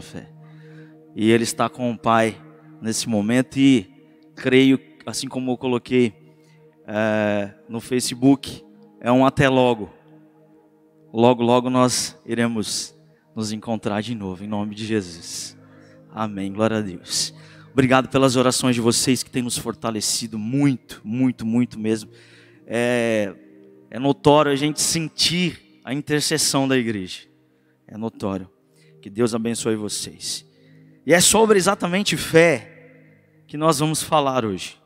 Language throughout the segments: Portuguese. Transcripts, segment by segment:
fé. E ele está com o Pai nesse momento e creio, assim como eu coloquei no Facebook, é um até logo. Logo, logo nós iremos nos encontrar de novo, em nome de Jesus. Amém, glória a Deus. Obrigado pelas orações de vocês que têm nos fortalecido muito, muito, muito mesmo. É notório a gente sentir a intercessão da igreja. É notório. Que Deus abençoe vocês. E é sobre exatamente fé que nós vamos falar hoje.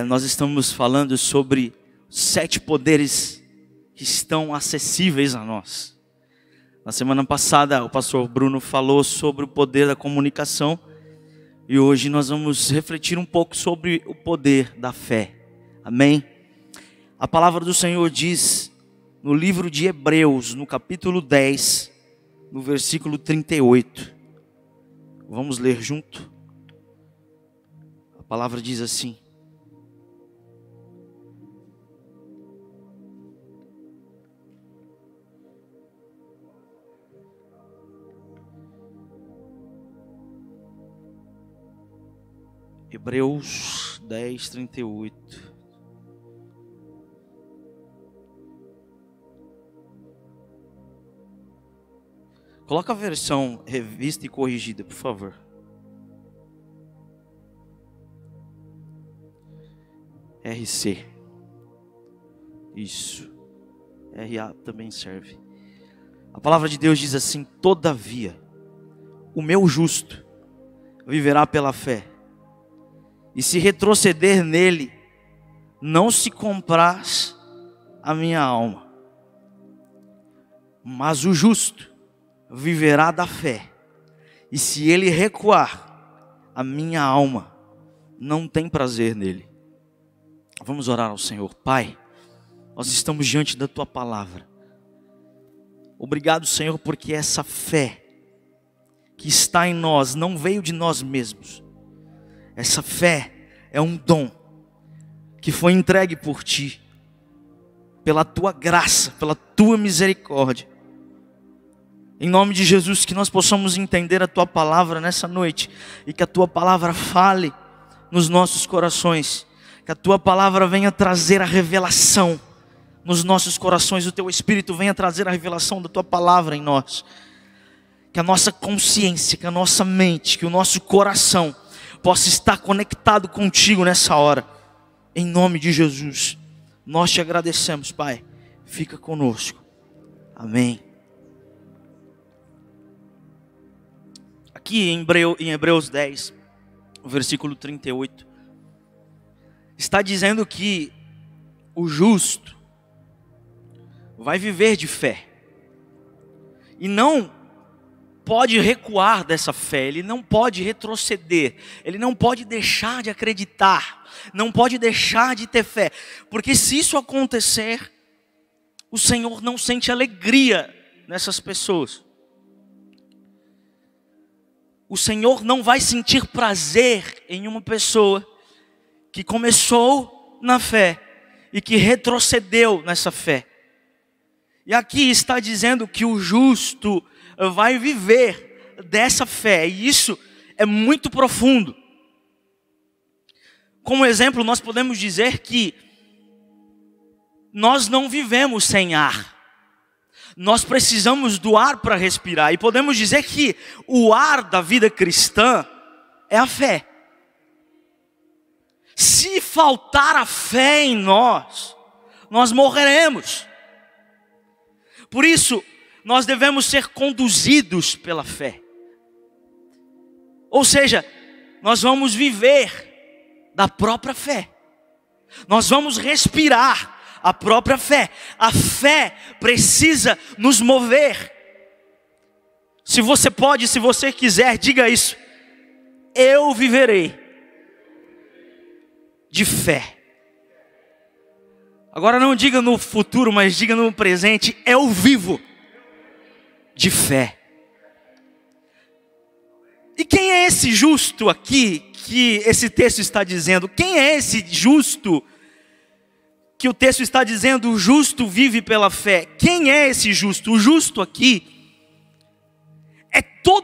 Nós estamos falando sobre 7 poderes que estão acessíveis a nós. Na semana passada o pastor Bruno falou sobre o poder da comunicação. E hoje nós vamos refletir um pouco sobre o poder da fé. Amém? A palavra do Senhor diz no livro de Hebreus, no capítulo 10, no versículo 38. Vamos ler junto? A palavra diz assim: Hebreus 10, 38. Coloca a versão revista e corrigida, por favor. RC. Isso. RA também serve. A palavra de Deus diz assim: todavia, o meu justo viverá pela fé. E se retroceder nele, não se compraz a minha alma. Mas o justo viverá da fé. E se ele recuar, a minha alma não tem prazer nele. Vamos orar ao Senhor. Pai, nós estamos diante da tua palavra. Obrigado, Senhor, porque essa fé que está em nós não veio de nós mesmos. Essa fé é um dom que foi entregue por ti, pela tua graça, pela tua misericórdia. Em nome de Jesus, que nós possamos entender a tua palavra nessa noite e que a tua palavra fale nos nossos corações, que a tua palavra venha trazer a revelação nos nossos corações, o teu Espírito venha trazer a revelação da tua palavra em nós, que a nossa consciência, que a nossa mente, que o nosso coração possa estar conectado contigo nessa hora. Em nome de Jesus, nós te agradecemos, Pai. Fica conosco. Amém. Aqui em Hebreus 10, o versículo 38, está dizendo que o justo vai viver de fé. E não pode recuar dessa fé, ele não pode retroceder, ele não pode deixar de acreditar, não pode deixar de ter fé, porque se isso acontecer, o Senhor não sente alegria nessas pessoas. O Senhor não vai sentir prazer em uma pessoa que começou na fé e que retrocedeu nessa fé. E aqui está dizendo que o justo vai viver dessa fé, e isso é muito profundo. Como exemplo, nós podemos dizer que nós não vivemos sem ar. Nós precisamos do ar para respirar, e podemos dizer que o ar da vida cristã é a fé. Se faltar a fé em nós, nós morreremos. Por isso, nós devemos ser conduzidos pela fé. Ou seja, nós vamos viver da própria fé. Nós vamos respirar a própria fé. A fé precisa nos mover. Se você pode, se você quiser, diga isso: eu viverei de fé. Agora não diga no futuro, mas diga no presente: eu vivo de fé. E quem é esse justo aqui que esse texto está dizendo? Quem é esse justo que o texto está dizendo? O justo vive pela fé. Quem é esse justo? O justo aqui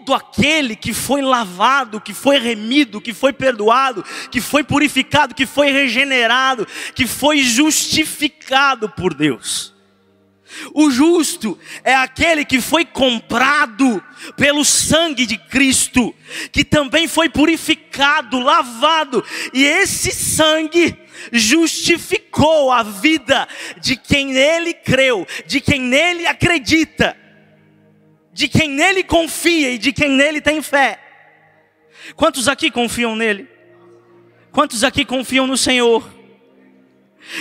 todo aquele que foi lavado, que foi remido, que foi perdoado, que foi purificado, que foi regenerado, que foi justificado por Deus. O justo é aquele que foi comprado pelo sangue de Cristo, que também foi purificado, lavado, e esse sangue justificou a vida de quem nele creu, de quem nele acredita, de quem nele confia e de quem nele tem fé. Quantos aqui confiam nele? Quantos aqui confiam no Senhor?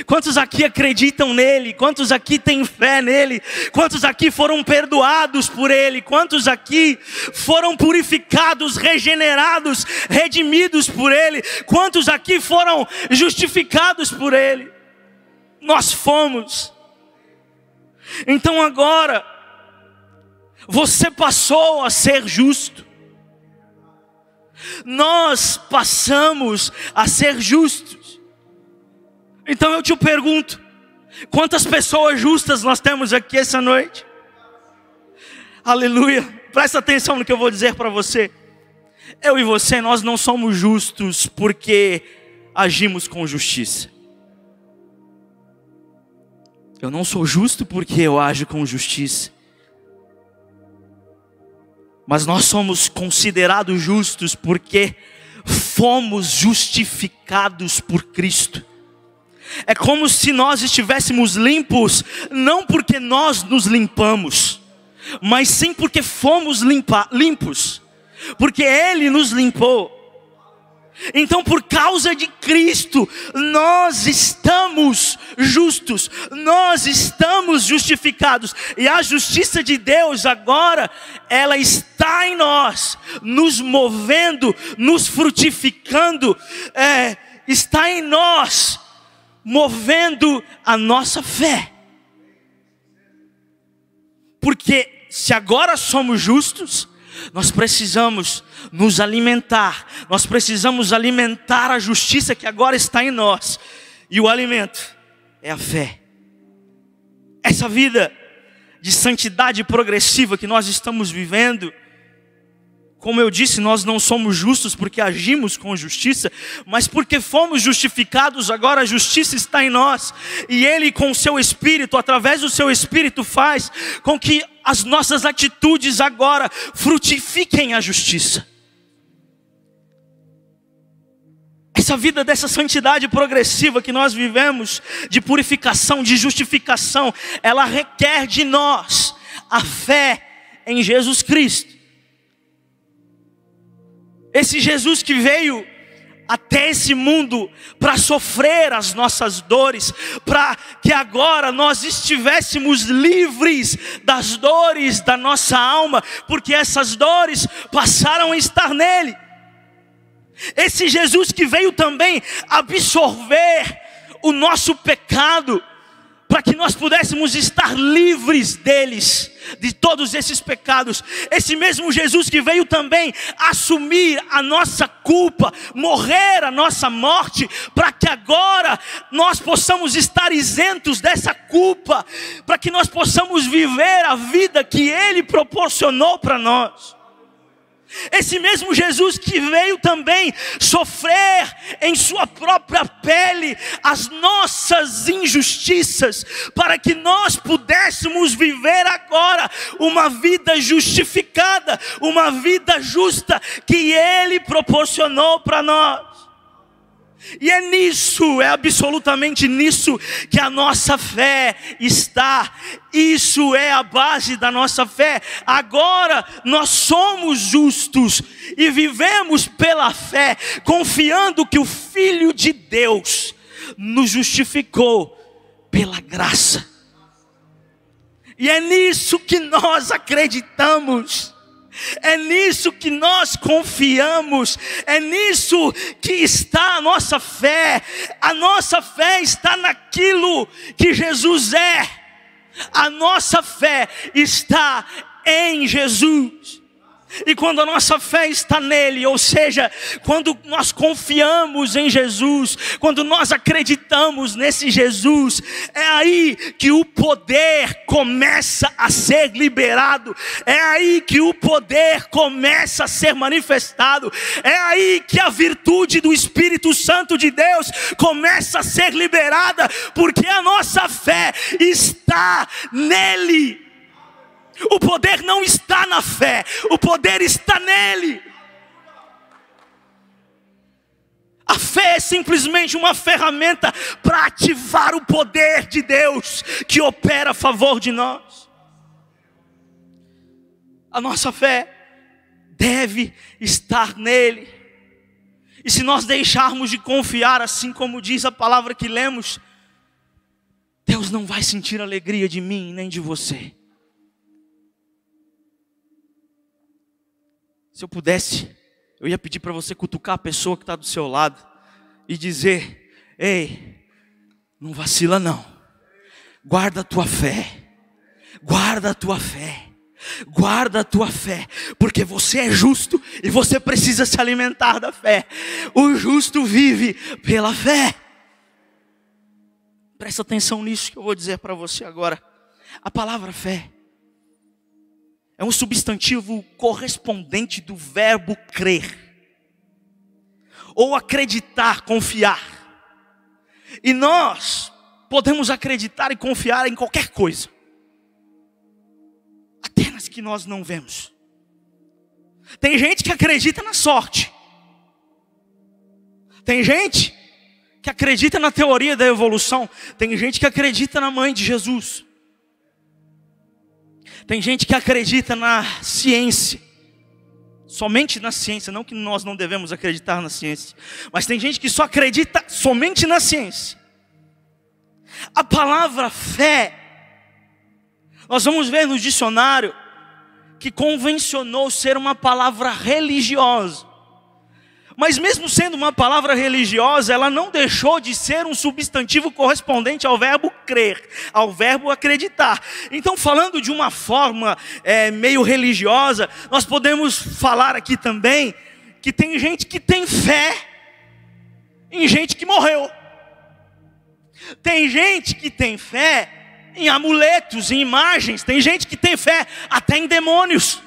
Quantos aqui acreditam nele? Quantos aqui têm fé nele? Quantos aqui foram perdoados por ele? Quantos aqui foram purificados, regenerados, redimidos por ele? Quantos aqui foram justificados por ele? Nós fomos. Então agora você passou a ser justo. Nós passamos a ser justos. Então eu te pergunto, quantas pessoas justas nós temos aqui essa noite? Aleluia, presta atenção no que eu vou dizer para você. Eu e você, nós não somos justos porque agimos com justiça. Eu não sou justo porque eu ajo com justiça. Mas nós somos considerados justos porque fomos justificados por Cristo. É como se nós estivéssemos limpos, não porque nós nos limpamos, mas sim porque fomos limpos, porque Ele nos limpou. Então, por causa de Cristo, nós estamos justos, nós estamos justificados, e a justiça de Deus agora, ela está em nós, nos movendo, nos frutificando, está em nós, movendo a nossa fé. Porque se agora somos justos, nós precisamos nos alimentar. Nós precisamos alimentar a justiça que agora está em nós. E o alimento é a fé. Essa vida de santidade progressiva que nós estamos vivendo, como eu disse, nós não somos justos porque agimos com justiça, mas porque fomos justificados, agora a justiça está em nós. E Ele com o seu Espírito, através do seu Espírito, faz com que as nossas atitudes agora frutifiquem a justiça. Essa vida dessa santidade progressiva que nós vivemos, de purificação, de justificação, ela requer de nós a fé em Jesus Cristo. Esse Jesus que veio até esse mundo para sofrer as nossas dores, para que agora nós estivéssemos livres das dores da nossa alma, porque essas dores passaram a estar nele. Esse Jesus que veio também absorver o nosso pecado, para que nós pudéssemos estar livres deles, de todos esses pecados. Esse mesmo Jesus que veio também assumir a nossa culpa, morrer a nossa morte, para que agora nós possamos estar isentos dessa culpa, para que nós possamos viver a vida que Ele proporcionou para nós. Esse mesmo Jesus que veio também sofrer em sua própria pele as nossas injustiças, para que nós pudéssemos viver agora uma vida justificada, uma vida justa que Ele proporcionou para nós. E é nisso, é absolutamente nisso que a nossa fé está. Isso é a base da nossa fé. Agora nós somos justos e vivemos pela fé, confiando que o Filho de Deus nos justificou pela graça. E é nisso que nós acreditamos. É nisso que nós confiamos, é nisso que está a nossa fé. A nossa fé está naquilo que Jesus é. A nossa fé está em Jesus. E quando a nossa fé está nele, ou seja, quando nós confiamos em Jesus, quando nós acreditamos nesse Jesus, é aí que o poder começa a ser liberado, é aí que o poder começa a ser manifestado, é aí que a virtude do Espírito Santo de Deus começa a ser liberada, porque a nossa fé está nele. O poder não está na fé, o poder está nele. A fé é simplesmente uma ferramenta para ativar o poder de Deus que opera a favor de nós. A nossa fé deve estar nele. E se nós deixarmos de confiar, assim como diz a palavra que lemos, Deus não vai sentir alegria de mim nem de você. Se eu pudesse, eu ia pedir para você cutucar a pessoa que está do seu lado e dizer: ei, não vacila não, guarda a tua fé, guarda a tua fé, guarda a tua fé, porque você é justo e você precisa se alimentar da fé. O justo vive pela fé. Presta atenção nisso que eu vou dizer para você agora. A palavra fé é um substantivo correspondente do verbo crer, ou acreditar, confiar. E nós podemos acreditar e confiar em qualquer coisa, até nas que nós não vemos. Tem gente que acredita na sorte, tem gente que acredita na teoria da evolução, tem gente que acredita na mãe de Jesus. Tem gente que acredita na ciência, somente na ciência, não que nós não devemos acreditar na ciência, mas tem gente que só acredita somente na ciência. A palavra fé, nós vamos ver no dicionário que convencionou ser uma palavra religiosa. Mas mesmo sendo uma palavra religiosa, ela não deixou de ser um substantivo correspondente ao verbo crer, ao verbo acreditar. Então, falando de uma forma meio religiosa, nós podemos falar aqui também que tem gente que tem fé em gente que morreu. Tem gente que tem fé em amuletos, em imagens. Tem gente que tem fé até em demônios.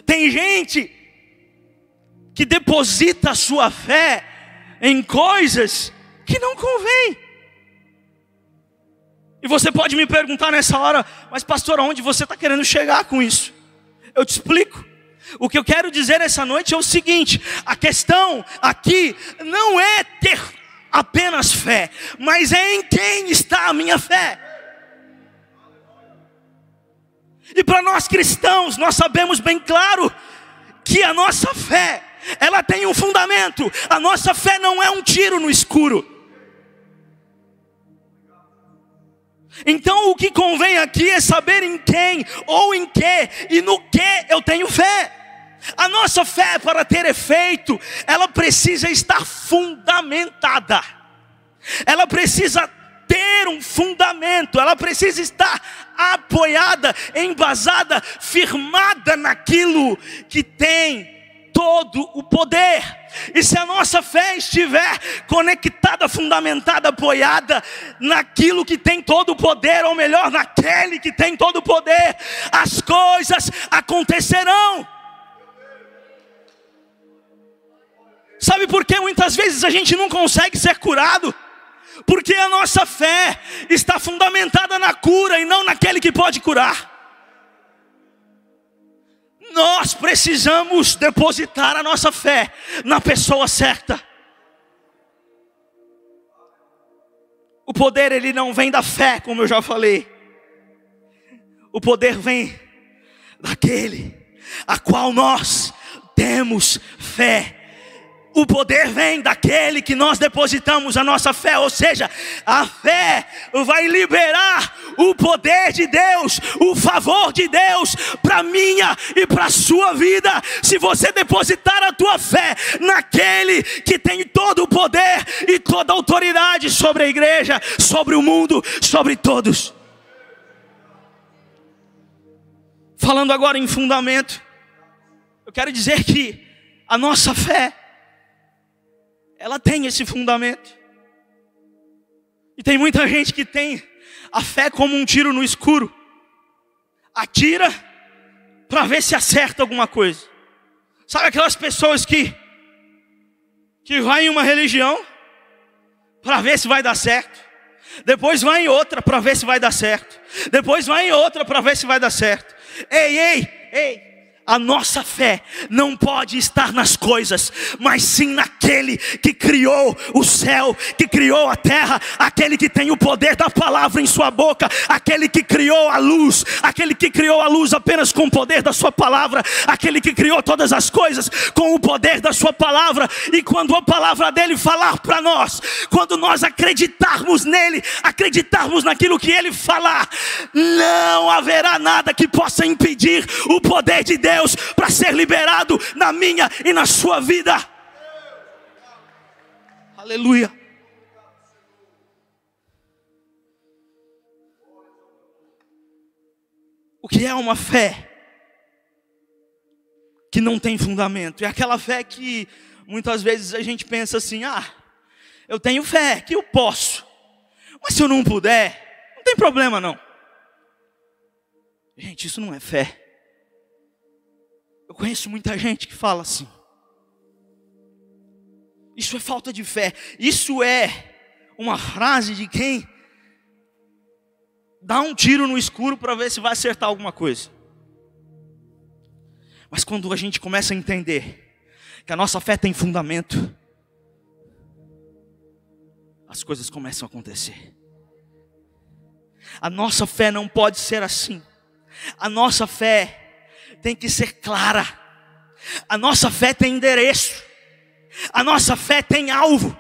Tem gente que deposita a sua fé em coisas que não convém. E você pode me perguntar nessa hora: mas pastor, aonde você está querendo chegar com isso? Eu te explico. O que eu quero dizer essa noite é o seguinte: a questão aqui não é ter apenas fé, mas é em quem está a minha fé. E para nós cristãos, nós sabemos bem claro que a nossa fé, ela tem um fundamento. A nossa fé não é um tiro no escuro. Então o que convém aqui é saber em quem ou em que e no que eu tenho fé. A nossa fé, para ter efeito, ela precisa estar fundamentada. Ela precisa ter um fundamento, ela precisa estar apoiada, embasada, firmada naquilo que tem todo o poder. E se a nossa fé estiver conectada, fundamentada, apoiada naquilo que tem todo o poder, ou melhor, naquele que tem todo o poder, as coisas acontecerão. Sabe por que muitas vezes a gente não consegue ser curado? Porque a nossa fé está fundamentada na cura e não naquele que pode curar. Nós precisamos depositar a nossa fé na pessoa certa. O poder, ele não vem da fé, como eu já falei. O poder vem daquele a qual nós temos fé. O poder vem daquele que nós depositamos a nossa fé. Ou seja, a fé vai liberar o poder de Deus, o favor de Deus para minha e para a sua vida. Se você depositar a tua fé naquele que tem todo o poder e toda a autoridade sobre a igreja, sobre o mundo, sobre todos. Falando agora em fundamento, Eu quero dizer que a nossa fé, ela tem esse fundamento. E tem muita gente que tem a fé como um tiro no escuro. Atira para ver se acerta alguma coisa. Sabe aquelas pessoas que vai em uma religião para ver se vai dar certo. Depois vai em outra para ver se vai dar certo. Depois vai em outra para ver se vai dar certo. Ei. A nossa fé não pode estar nas coisas, mas sim naquele que criou o céu, que criou a terra, aquele que tem o poder da palavra em sua boca, aquele que criou a luz, aquele que criou a luz apenas com o poder da sua palavra, aquele que criou todas as coisas com o poder da sua palavra. E quando a palavra dele falar para nós, quando nós acreditarmos nele, acreditarmos naquilo que ele falar, não haverá nada que possa impedir o poder de Deus para ser liberado na minha e na sua vida. Aleluia. O que é uma fé que não tem fundamento? É aquela fé que muitas vezes a gente pensa assim: eu tenho fé que eu posso, mas se eu não puder, não tem problema não. Gente, isso não é fé. Eu conheço muita gente que fala assim. Isso é falta de fé. Isso é uma frase de quem dá um tiro no escuro para ver se vai acertar alguma coisa. Mas quando a gente começa a entender que a nossa fé tem fundamento, as coisas começam a acontecer. A nossa fé não pode ser assim. A nossa fé tem que ser clara. A nossa fé tem endereço. A nossa fé tem alvo.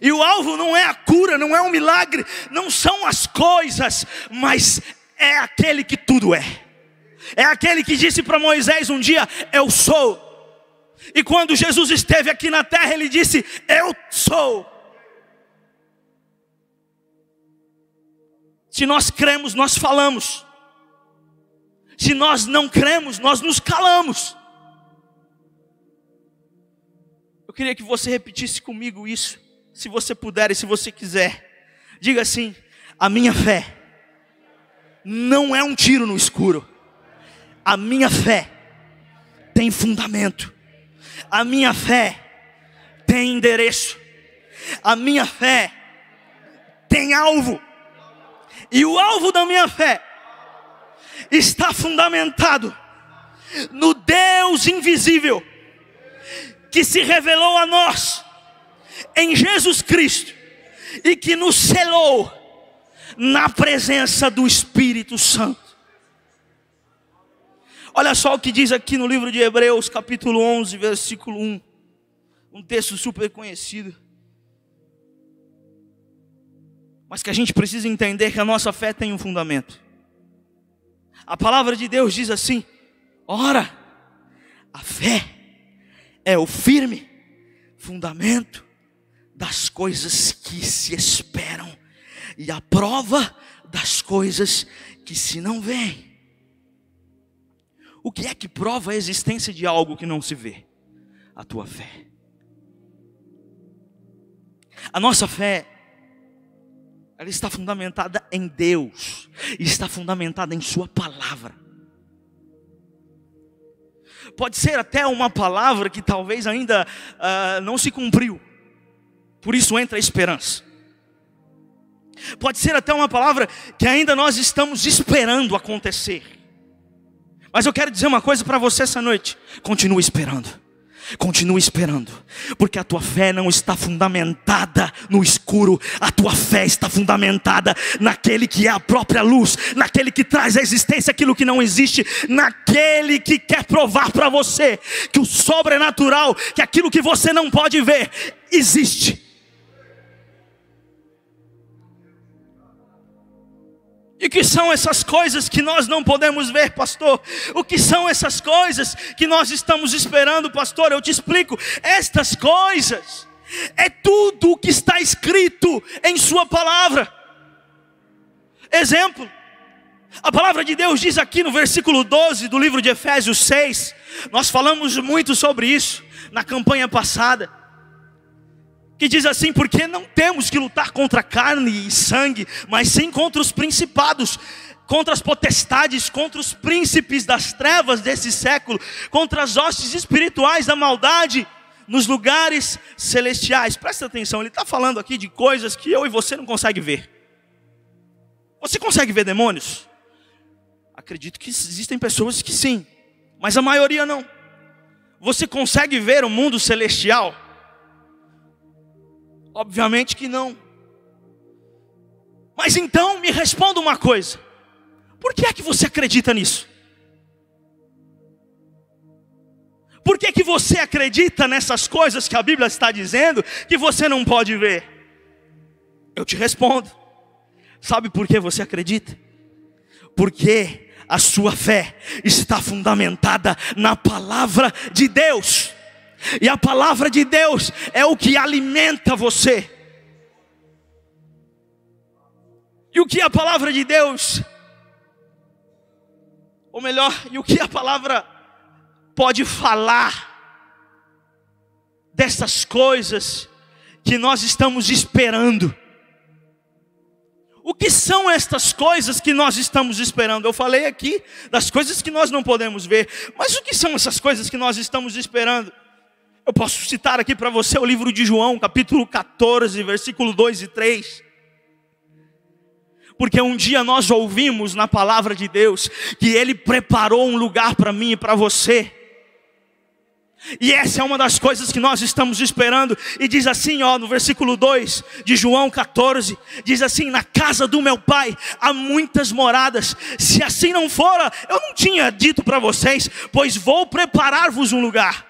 E o alvo não é a cura, não é um milagre, não são as coisas, mas é aquele que tudo é. É aquele que disse para Moisés um dia: eu sou. E quando Jesus esteve aqui na terra, ele disse: eu sou. Se nós cremos, nós falamos. Se nós não cremos, nós nos calamos. Eu queria que você repetisse comigo isso, se você puder e se você quiser. Diga assim: a minha fé não é um tiro no escuro. A minha fé tem fundamento. A minha fé tem endereço. A minha fé tem alvo. E o alvo da minha fé está fundamentado no Deus invisível que se revelou a nós em Jesus Cristo e que nos selou na presença do Espírito Santo. Olha só o que diz aqui no livro de Hebreus, capítulo 11, versículo 1. Um texto super conhecido, mas que a gente precisa entender que a nossa fé tem um fundamento. A palavra de Deus diz assim: ora, a fé é o firme fundamento das coisas que se esperam e a prova das coisas que se não veem. O que é que prova a existência de algo que não se vê? A tua fé. A nossa fé, ela está fundamentada em Deus, está fundamentada em sua palavra. Pode ser até uma palavra que talvez ainda não se cumpriu, por isso entra a esperança. Pode ser até uma palavra que ainda nós estamos esperando acontecer. Mas eu quero dizer uma coisa para você essa noite: continue esperando. Continue esperando, porque a tua fé não está fundamentada no escuro. A tua fé está fundamentada naquele que é a própria luz, naquele que traz à existência aquilo que não existe, naquele que quer provar para você que o sobrenatural, que aquilo que você não pode ver, existe. E o que são essas coisas que nós não podemos ver, pastor? O que são essas coisas que nós estamos esperando, pastor? Eu te explico. Estas coisas é tudo o que está escrito em sua palavra. Exemplo: A palavra de Deus diz aqui no versículo 12 do livro de Efésios 6, nós falamos muito sobre isso na campanha passada, que diz assim: porque não temos que lutar contra carne e sangue, mas sim contra os principados, contra as potestades, contra os príncipes das trevas desse século, contra as hostes espirituais da maldade nos lugares celestiais. Presta atenção, ele está falando aqui de coisas que eu e você não conseguem ver. Você consegue ver demônios? Acredito que existem pessoas que sim, mas a maioria não. Você consegue ver o mundo celestial? Obviamente que não. Mas então me responda uma coisa: por que é que você acredita nisso? Por que é que você acredita nessas coisas que a Bíblia está dizendo que você não pode ver? Eu te respondo: sabe por que você acredita? Porque a sua fé está fundamentada na palavra de Deus. E a palavra de Deus é o que alimenta você. E o que a palavra de Deus, ou melhor, e o que a palavra pode falar dessas coisas que nós estamos esperando? O que são estas coisas que nós estamos esperando? Eu falei aqui das coisas que nós não podemos ver, mas o que são essas coisas que nós estamos esperando? Eu posso citar aqui para você o livro de João, capítulo 14, versículo 2 e 3. Porque um dia nós ouvimos na palavra de Deus que Ele preparou um lugar para mim e para você. E essa é uma das coisas que nós estamos esperando. E diz assim, no versículo 2 de João 14, diz assim: na casa do meu pai há muitas moradas. Se assim não fora, eu não tinha dito para vocês, pois vou preparar-vos um lugar.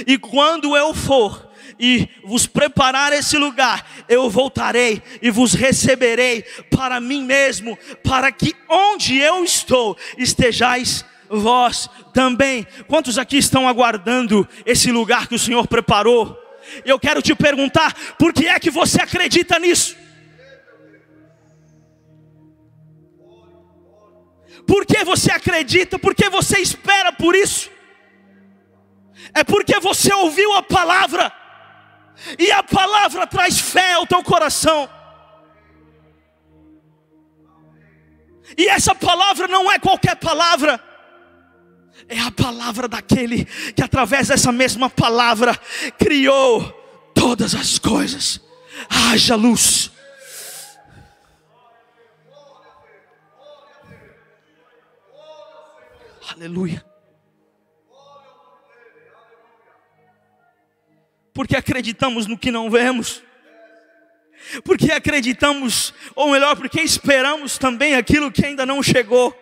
E quando eu for e vos preparar esse lugar, eu voltarei e vos receberei para mim mesmo, para que onde eu estou estejais vós também. Quantos aqui estão aguardando esse lugar que o Senhor preparou? Eu quero te perguntar: por que é que você acredita nisso? Por que você acredita? Por que você espera por isso? É porque você ouviu a palavra, e a palavra traz fé ao teu coração. E essa palavra não é qualquer palavra, é a palavra daquele que através dessa mesma palavra criou todas as coisas. Haja luz. Aleluia. Porque acreditamos no que não vemos. Porque acreditamos, ou melhor, porque esperamos também aquilo que ainda não chegou.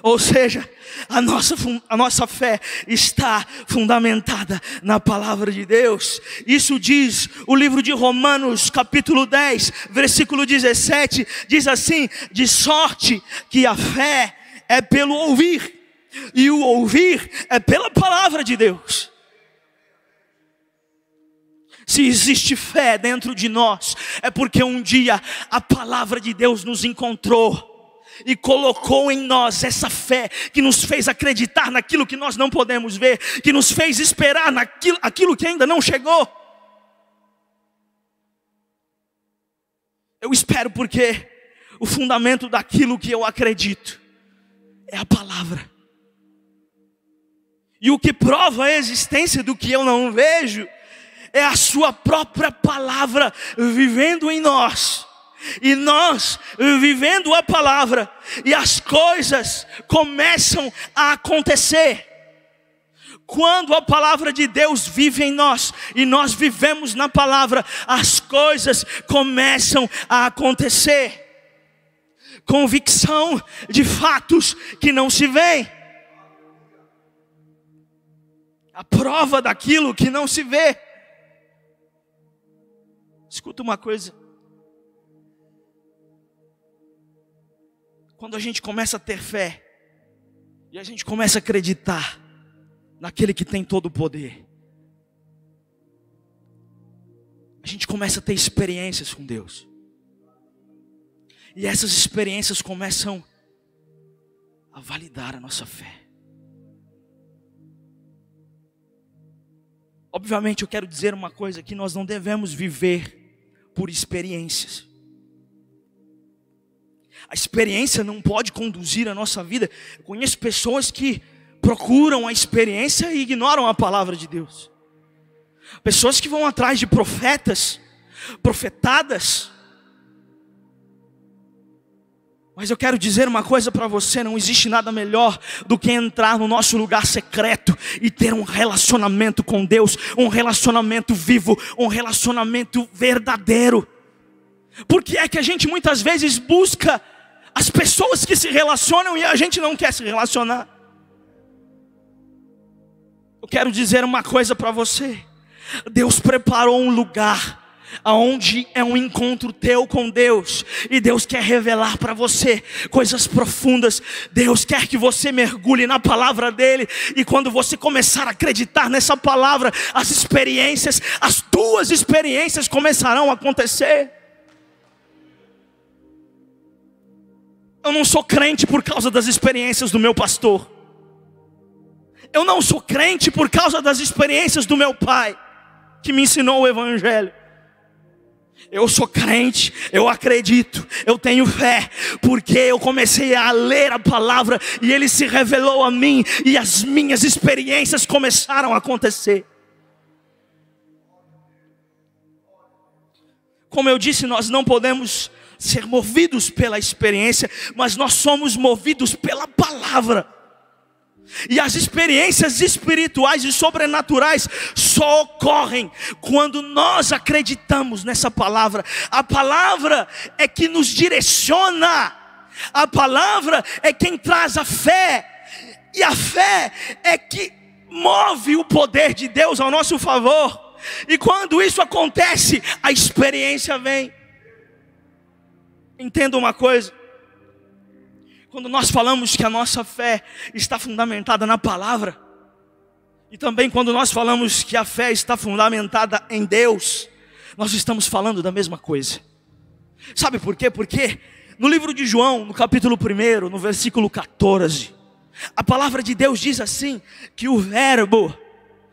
Ou seja, a nossa fé está fundamentada na palavra de Deus. Isso diz o livro de Romanos, capítulo 10, versículo 17. Diz assim: de sorte que a fé é pelo ouvir, e o ouvir é pela palavra de Deus. Se existe fé dentro de nós, é porque um dia a palavra de Deus nos encontrou e colocou em nós essa fé que nos fez acreditar naquilo que nós não podemos ver, que nos fez esperar aquilo que ainda não chegou. Eu espero porque o fundamento daquilo que eu acredito é a palavra. E o que prova a existência do que eu não vejo é a sua própria palavra vivendo em nós. E nós vivendo a palavra, e as coisas começam a acontecer. Quando a palavra de Deus vive em nós, e nós vivemos na palavra, as coisas começam a acontecer. Convicção de fatos que não se veem. A prova daquilo que não se vê. Escuta uma coisa. Quando a gente começa a ter fé, e a gente começa a acreditar naquele que tem todo o poder, a gente começa a ter experiências com Deus. E essas experiências começam a validar a nossa fé. Obviamente eu quero dizer uma coisa, que nós não devemos viver por experiências. A experiência não pode conduzir a nossa vida. Eu conheço pessoas que procuram a experiência e ignoram a palavra de Deus. Pessoas que vão atrás de profetas, profetadas. Mas eu quero dizer uma coisa para você, não existe nada melhor do que entrar no nosso lugar secreto e ter um relacionamento com Deus, um relacionamento vivo, um relacionamento verdadeiro. Por que é que a gente muitas vezes busca as pessoas que se relacionam e a gente não quer se relacionar? Eu quero dizer uma coisa para você. Deus preparou um lugar aonde é um encontro teu com Deus, e Deus quer revelar para você coisas profundas. Deus quer que você mergulhe na palavra dele, e quando você começar a acreditar nessa palavra, as experiências, as tuas experiências começarão a acontecer. Eu não sou crente por causa das experiências do meu pastor. Eu não sou crente por causa das experiências do meu pai, que me ensinou o evangelho. Eu sou crente, eu acredito, eu tenho fé, porque eu comecei a ler a palavra e ele se revelou a mim, e as minhas experiências começaram a acontecer. Como eu disse, nós não podemos ser movidos pela experiência, mas nós somos movidos pela palavra. E as experiências espirituais e sobrenaturais só ocorrem quando nós acreditamos nessa palavra. A palavra é que nos direciona. A palavra é quem traz a fé. E a fé é que move o poder de Deus ao nosso favor. E quando isso acontece, a experiência vem. Entenda uma coisa. Quando nós falamos que a nossa fé está fundamentada na palavra, e também quando nós falamos que a fé está fundamentada em Deus, nós estamos falando da mesma coisa. Sabe por quê? Porque no livro de João, no capítulo 1, no versículo 14, a palavra de Deus diz assim, que o verbo,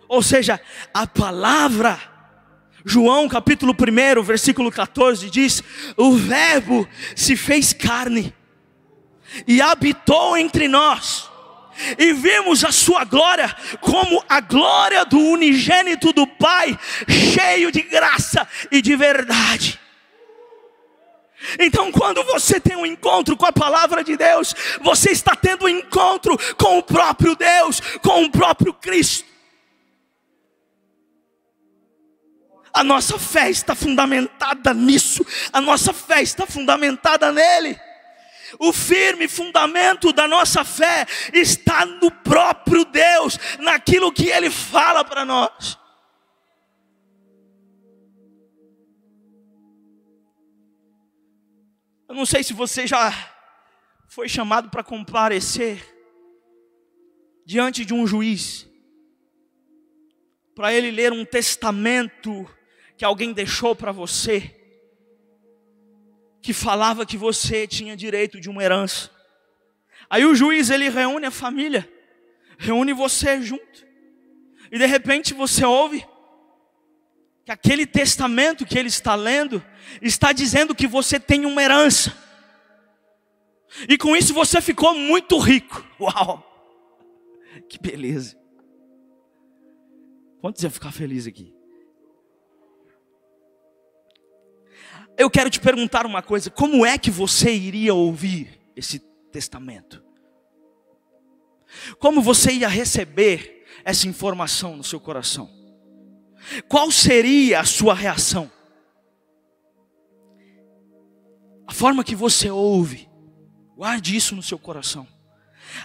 ou seja, a palavra, João capítulo 1, versículo 14 diz, o verbo se fez carne e habitou entre nós, e vimos a sua glória como a glória do unigênito do Pai, cheio de graça e de verdade. Então quando você tem um encontro com a palavra de Deus, você está tendo um encontro com o próprio Deus, com o próprio Cristo. A nossa fé está fundamentada nisso, a nossa fé está fundamentada nele. O firme fundamento da nossa fé está no próprio Deus, naquilo que ele fala para nós. Eu não sei se você já foi chamado para comparecer diante de um juiz, para ele ler um testamento que alguém deixou para você, que falava que você tinha direito de uma herança. Aí o juiz, ele reúne a família, reúne você junto, e de repente você ouve que aquele testamento que ele está lendo está dizendo que você tem uma herança, e com isso você ficou muito rico. Uau, que beleza. Quantos iam ficar felizes aqui? Eu quero te perguntar uma coisa, como é que você iria ouvir esse testamento? Como você ia receber essa informação no seu coração? Qual seria a sua reação? A forma que você ouve, guarde isso no seu coração.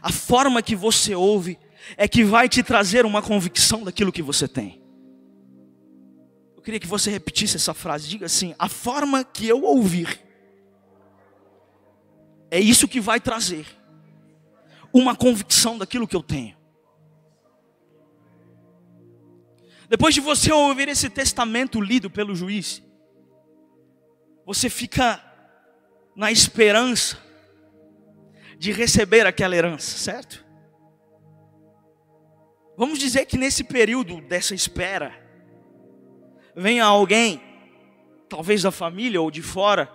A forma que você ouve é que vai te trazer uma convicção daquilo que você tem. Eu queria que você repetisse essa frase, diga assim: a forma que eu ouvir, é isso que vai trazer uma convicção daquilo que eu tenho. Depois de você ouvir esse testamento lido pelo juiz, você fica na esperança de receber aquela herança, certo? Vamos dizer que nesse período dessa espera, venha alguém, talvez da família ou de fora,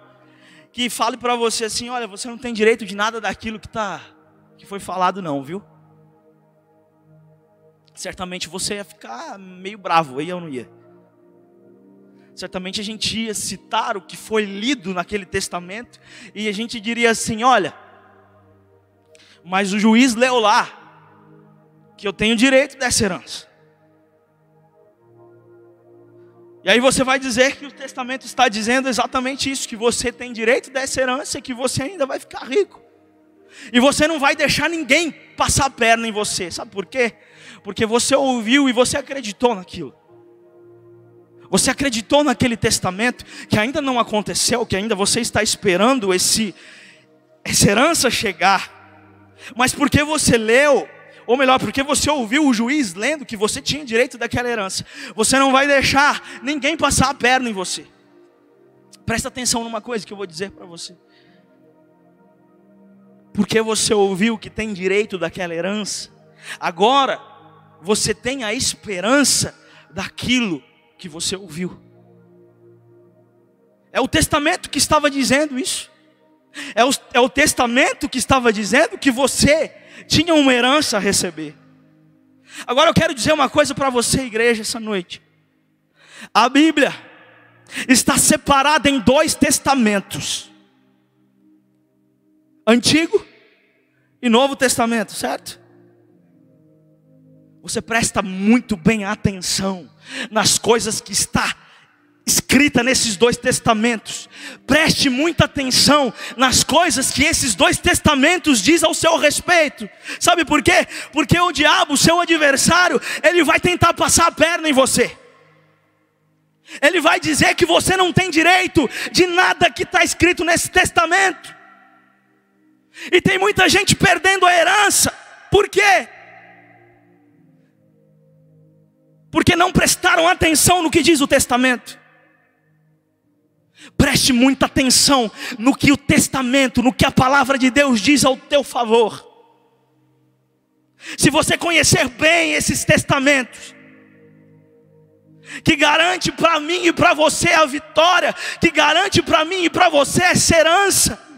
que fale para você assim: olha, você não tem direito de nada daquilo que foi falado não, viu? Certamente você ia ficar meio bravo, aí eu não ia. Certamente a gente ia citar o que foi lido naquele testamento, e a gente diria assim: olha, mas o juiz leu lá que eu tenho direito dessa herança. E aí você vai dizer que o testamento está dizendo exatamente isso, que você tem direito dessa herança e que você ainda vai ficar rico. E você não vai deixar ninguém passar a perna em você. Sabe por quê? Porque você ouviu e você acreditou naquilo. Você acreditou naquele testamento que ainda não aconteceu, que ainda você está esperando essa herança chegar. Mas porque você leu, ou melhor, porque você ouviu o juiz lendo que você tinha direito daquela herança, você não vai deixar ninguém passar a perna em você. Presta atenção numa coisa que eu vou dizer para você. Porque você ouviu que tem direito daquela herança, agora você tem a esperança daquilo que você ouviu. É o testamento que estava dizendo isso. É o testamento que estava dizendo que você tinha uma herança a receber. Agora eu quero dizer uma coisa para você, igreja, essa noite. A Bíblia está separada em 2 testamentos: Antigo e Novo Testamento, certo? Você presta muito bem atenção nas coisas que está escrita nesses 2 testamentos. Preste muita atenção nas coisas que esses 2 testamentos dizem ao seu respeito. Sabe por quê? Porque o diabo, seu adversário, ele vai tentar passar a perna em você. Ele vai dizer que você não tem direito de nada que está escrito nesse testamento. E tem muita gente perdendo a herança. Por quê? Porque não prestaram atenção no que diz o testamento. Preste muita atenção no que o testamento, no que a palavra de Deus diz ao teu favor. Se você conhecer bem esses testamentos, que garante para mim e para você a vitória, que garante para mim e para você essa herança,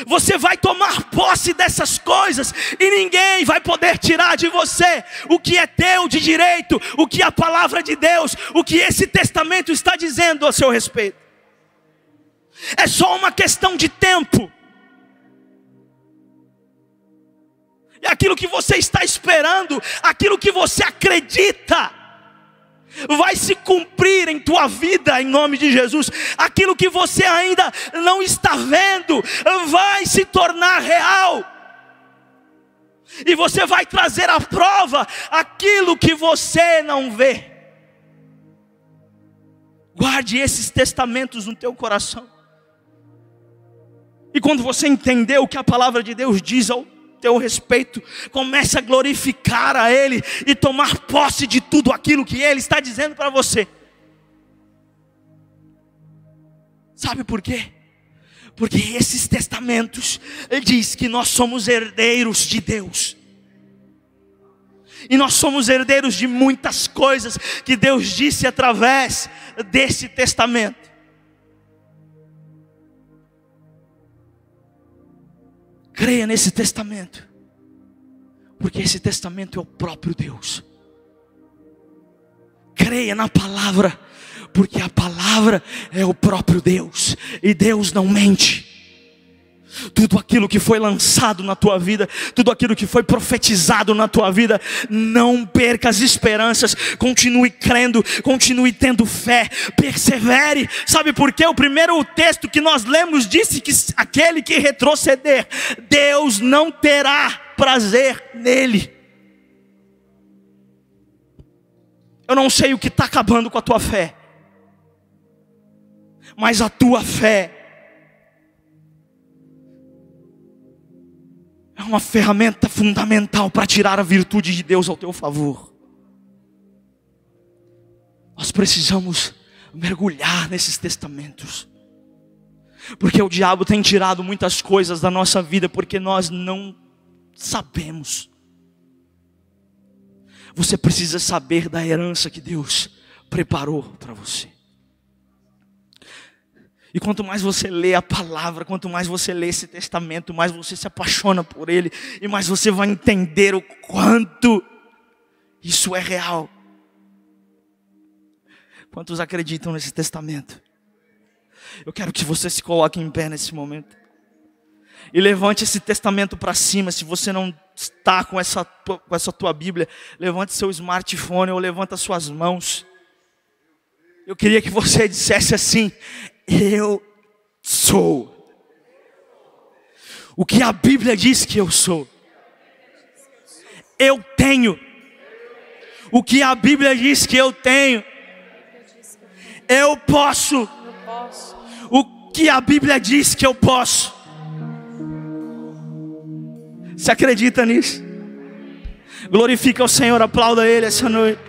você vai tomar posse dessas coisas e ninguém vai poder tirar de você o que é teu de direito, o que a palavra de Deus, o que esse testamento está dizendo a seu respeito. É só uma questão de tempo. E aquilo que você está esperando, aquilo que você acredita, vai se cumprir em tua vida, em nome de Jesus. Aquilo que você ainda não está vendo, vai se tornar real. E você vai trazer à prova aquilo que você não vê. Guarde esses testamentos no teu coração. E quando você entender o que a palavra de Deus diz ao teu respeito, comece a glorificar a Ele e tomar posse de tudo aquilo que Ele está dizendo para você. Sabe por quê? Porque esses testamentos, Ele diz que nós somos herdeiros de Deus. E nós somos herdeiros de muitas coisas que Deus disse através desse testamento. Creia nesse testamento, porque esse testamento é o próprio Deus. Creia na palavra, porque a palavra é o próprio Deus, e Deus não mente. Tudo aquilo que foi lançado na tua vida, tudo aquilo que foi profetizado na tua vida, não perca as esperanças, continue crendo, continue tendo fé, persevere. Sabe por quê? O primeiro texto que nós lemos disse que aquele que retroceder, Deus não terá prazer nele. Eu não sei o que está acabando com a tua fé, mas a tua fé é uma ferramenta fundamental para tirar a virtude de Deus ao teu favor. Nós precisamos mergulhar nesses testamentos. Porque o diabo tem tirado muitas coisas da nossa vida, porque nós não sabemos. Você precisa saber da herança que Deus preparou para você. E quanto mais você lê a palavra, quanto mais você lê esse testamento, mais você se apaixona por ele, e mais você vai entender o quanto isso é real. Quantos acreditam nesse testamento? Eu quero que você se coloque em pé nesse momento e levante esse testamento para cima. Se você não está com essa tua Bíblia, levante seu smartphone ou levanta suas mãos. Eu queria que você dissesse assim: eu sou o que a Bíblia diz que eu sou. Eu tenho o que a Bíblia diz que eu tenho. Eu posso o que a Bíblia diz que eu posso. Você acredita nisso? Glorifica o Senhor, aplauda Ele essa noite.